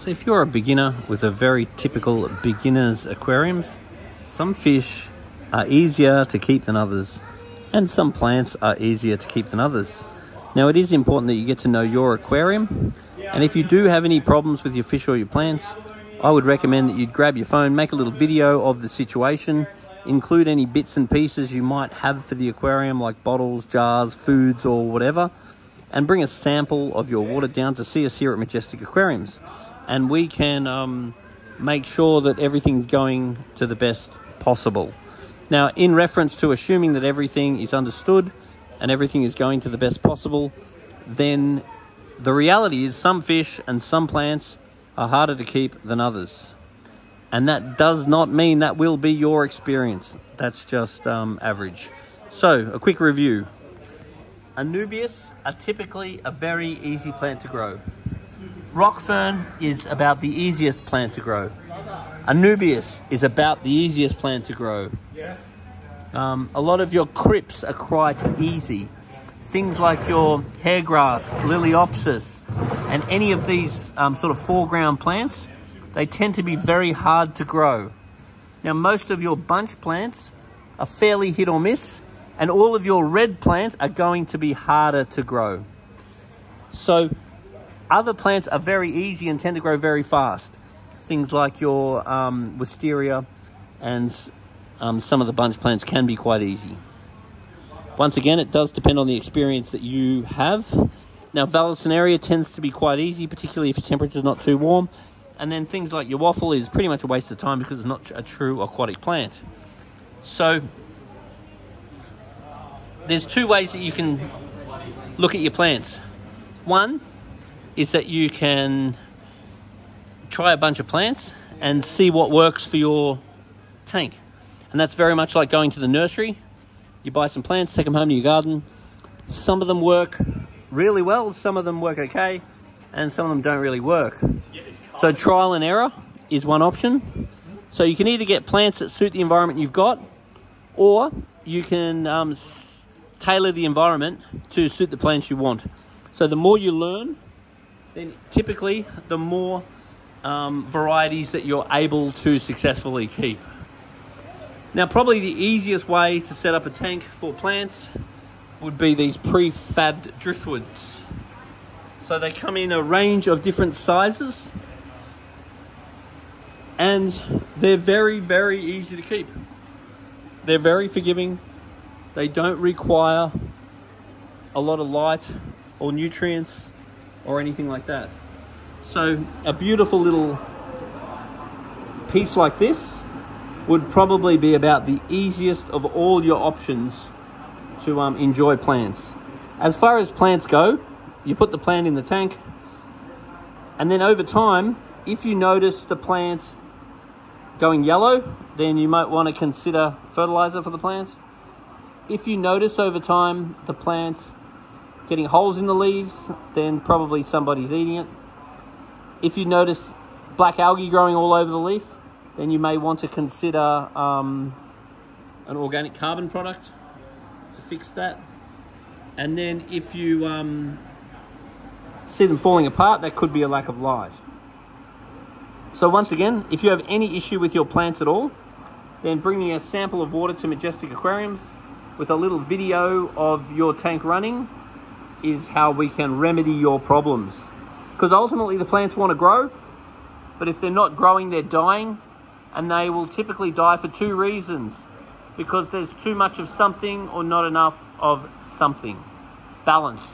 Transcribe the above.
So if you're a beginner with a very typical beginner's aquariums, some fish are easier to keep than others, and some plants are easier to keep than others. Now it is important that you get to know your aquarium, and if you do have any problems with your fish or your plants, I would recommend that you'd grab your phone, make a little video of the situation, include any bits and pieces you might have for the aquarium like bottles, jars, foods or whatever, and bring a sample of your water down to see us here at Majestic Aquariums. And we can make sure that everything's going to the best possible. Now, in reference to assuming that everything is understood and everything is going to the best possible, then the reality is some fish and some plants are harder to keep than others. And that does not mean that will be your experience. That's just average. So, a quick review. Anubias are typically a very easy plant to grow. Rock fern is about the easiest plant to grow. Anubias is about the easiest plant to grow. A lot of your crypts are quite easy. Things like your hairgrass, liliopsis, and any of these sort of foreground plants, they tend to be very hard to grow. Now, most of your bunch plants are fairly hit or miss, and all of your red plants are going to be harder to grow. So, other plants are very easy and tend to grow very fast. Things like your wisteria and some of the bunch plants can be quite easy. Once again, it does depend on the experience that you have. Now, Vallisneria tends to be quite easy, particularly if your temperature is not too warm. And then things like your waffle is pretty much a waste of time because it's not a true aquatic plant. So, there's two ways that you can look at your plants. One is that you can try a bunch of plants and see what works for your tank. And that's very much like going to the nursery. You buy some plants, take them home to your garden. Some of them work really well, some of them work okay, and some of them don't really work. So trial and error is one option. So you can either get plants that suit the environment you've got, or you can tailor the environment to suit the plants you want. So the more you learn, then typically the more varieties that you're able to successfully keep. Now, probably the easiest way to set up a tank for plants would be these prefabbed driftwoods. So they come in a range of different sizes, and they're very, very easy to keep. They're very forgiving. They don't require a lot of light or nutrients or anything like that. So a beautiful little piece like this would probably be about the easiest of all your options to enjoy plants. As far as plants go, you put the plant in the tank, and then over time, if you notice the plant going yellow, then you might want to consider fertilizer for the plant. If you notice over time the plant getting holes in the leaves, then probably somebody's eating it. If you notice black algae growing all over the leaf, then you may want to consider an organic carbon product to fix that. And then if you see them falling apart, that could be a lack of light. So once again, if you have any issue with your plants at all, then bring me a sample of water to Majestic Aquariums with a little video of your tank running is how we can remedy your problems. Because ultimately the plants want to grow, but if they're not growing, they're dying, and they will typically die for two reasons. Because there's too much of something or not enough of something. Balance.